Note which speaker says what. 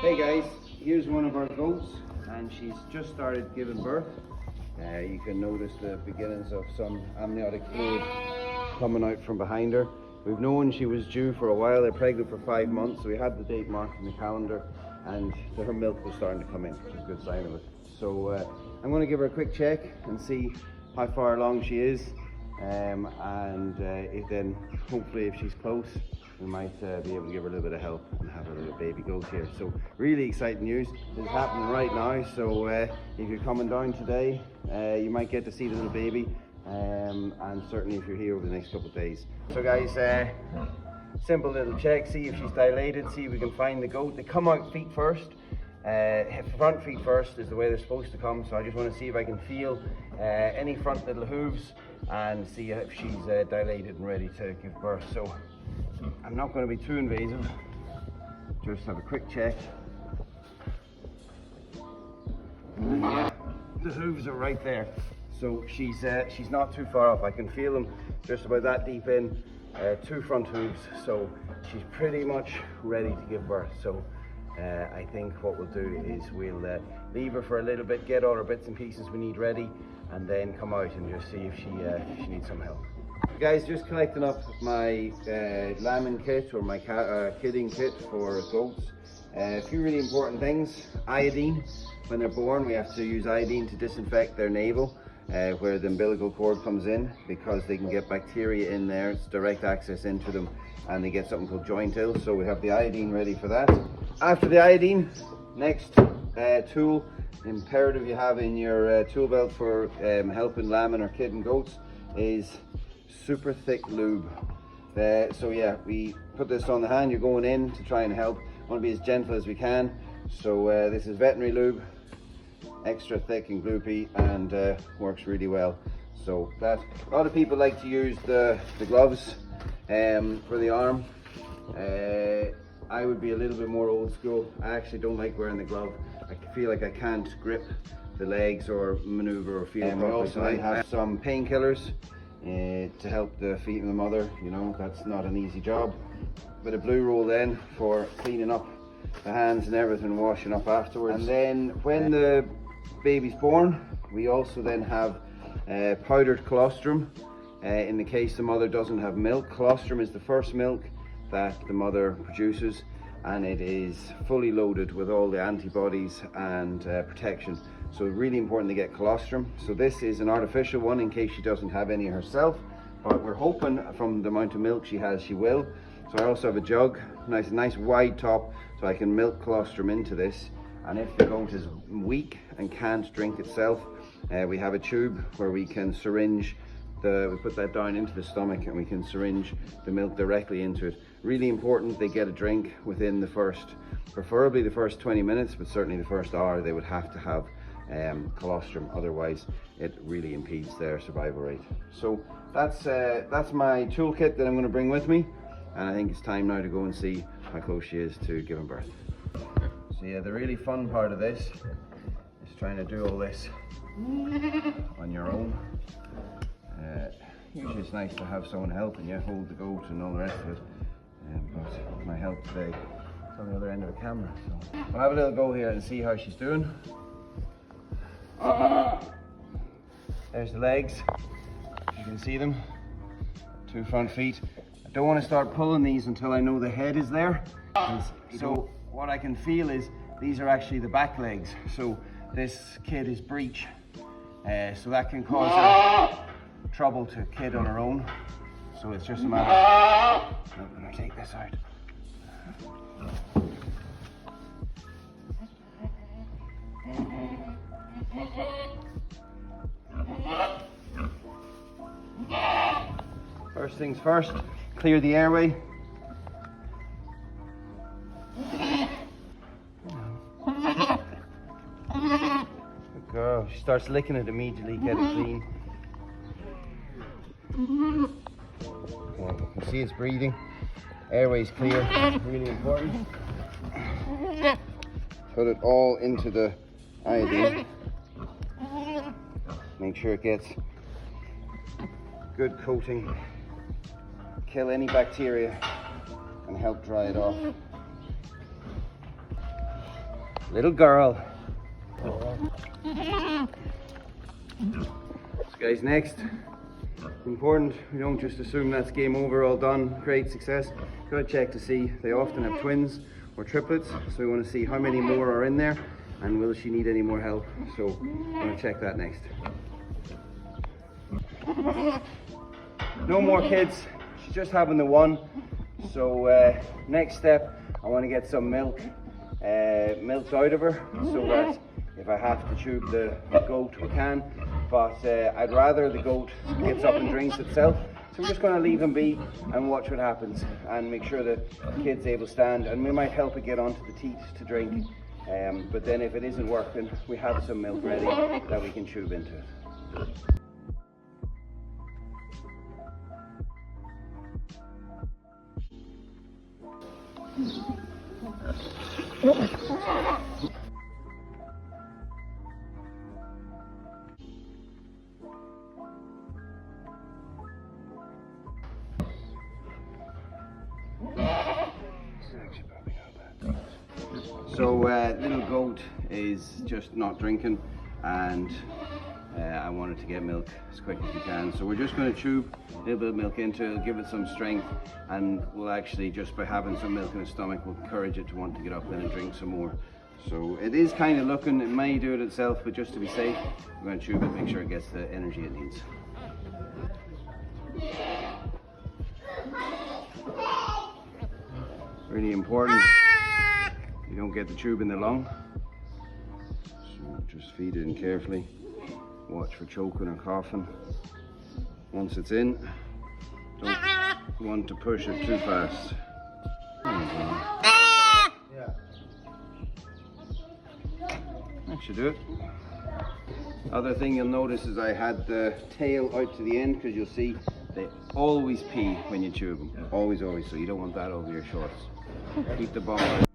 Speaker 1: Hey guys, here's one of our goats and she's just started giving birth. You can notice the beginnings of some amniotic fluid coming out from behind her. We've known she was due for a while. They're pregnant for 5 months, so we had the date marked in the calendar and her milk was starting to come in, which is a good sign of it. So I'm going to give her a quick check and see how far along she is, and then hopefully if she's close we might be able to give her a little bit of help and have a little baby goat here. So really exciting news. This is happening right now, so if you're coming down today you might get to see the little baby, and certainly if you're here over the next couple of days. So guys, simple little check, see if she's dilated, see if we can find the goat. They come out feet first. Front feet first is the way they're supposed to come, so I just want to see if I can feel any front little hooves and see if she's dilated and ready to give birth. So I'm not going to be too invasive, just have a quick check. And yeah, the hooves are right there, so she's not too far off. I can feel them just about that deep in, 2 front hooves, so she's pretty much ready to give birth. So I think what we'll do is we'll leave her for a little bit, get all her bits and pieces we need ready, and then come out and just see if she needs some help. Guys, just collecting up my lambing kit or my kidding kit for goats. A few really important things. Iodine. When they're born, we have to use iodine to disinfect their navel, where the umbilical cord comes in, because they can get bacteria in there. It's direct access into them and they get something called joint ill, so we have the iodine ready for that. After the iodine, next tool imperative you have in your tool belt for helping lambing or kidding goats is super thick lube. So yeah, we put this on the hand, you're going in to try and help. Want to be as gentle as we can. So this is veterinary lube, extra thick and gloopy, and works really well. So that, a lot of people like to use the gloves for the arm. I would be a little bit more old school. I actually don't like wearing the glove. I feel like I can't grip the legs or maneuver or feel properly. Also, I have some painkillers to help the feet of the mother. You know, that's not an easy job. Bit of blue roll then for cleaning up the hands and everything, washing up afterwards. And then when the baby's born, we also then have powdered colostrum. In the case the mother doesn't have milk, colostrum is the first milk that the mother produces, and it is fully loaded with all the antibodies and protection. So really important to get colostrum. So this is an artificial one in case she doesn't have any herself, but we're hoping from the amount of milk she has, she will. So I also have a jug, nice wide top, so I can milk colostrum into this. And if the goat is weak and can't drink itself, we have a tube where we can syringe we put that down into the stomach and we can syringe the milk directly into it. Really important they get a drink within the preferably the first 20 minutes, but certainly the first hour they would have to have colostrum, otherwise it really impedes their survival rate. So that's my toolkit that I'm going to bring with me, and I think it's time now to go and see how close she is to giving birth. So yeah, the really fun part of this is trying to do all this on your own. Usually it's nice to have someone helping you hold the goat and all the rest of it, but my help today is on the other end of the camera. So we'll have a little go here and see how she's doing. There's the legs, you can see them, 2 front feet. I don't want to start pulling these until I know the head is there. So what I can feel is these are actually the back legs. So this kid is breech, so that can cause her trouble to kid on her own. So it's just a matter of, let me take this out. First things first, clear the airway. Good girl. She starts licking it immediately, get it clean. Okay, you can see it's breathing. Airway's clear, really important. Put it all into the iodine. Make sure it gets good coating. Kill any bacteria and help dry it off. Little girl. So guys, next, important, we don't just assume that's game over, all done, great success. Gotta check to see, they often have twins or triplets, so we want to see how many more are in there and will she need any more help. So I'm gonna check that next. No more kids, she's just having the one. So next step, I want to get some milk out of her, so that if I have to tube the goat, we can. But I'd rather the goat gets up and drinks itself. So we're just going to leave him be and watch what happens and make sure that the kid's able to stand, and we might help it get onto the teat to drink. But then if it isn't working, we have some milk ready that we can tube into it. So little goat is just not drinking, and I wanted to get milk as quick as we can. So we're just going to tube a little bit of milk into it, give it some strength, and we'll actually, just by having some milk in its stomach, will encourage it to want to get up and drink some more. So it is kind of looking, it may do it itself, but just to be safe, we're going to tube it, make sure it gets the energy it needs. Really important, you don't get the tube in the lung. So just feed it in carefully. Watch for choking or coughing. Once it's in, don't want to push it too fast. That should do it. Other thing you'll notice is I had the tail out to the end, because you'll see they always pee when you tube them. Always, always. So you don't want that over your shorts. Keep the bum out.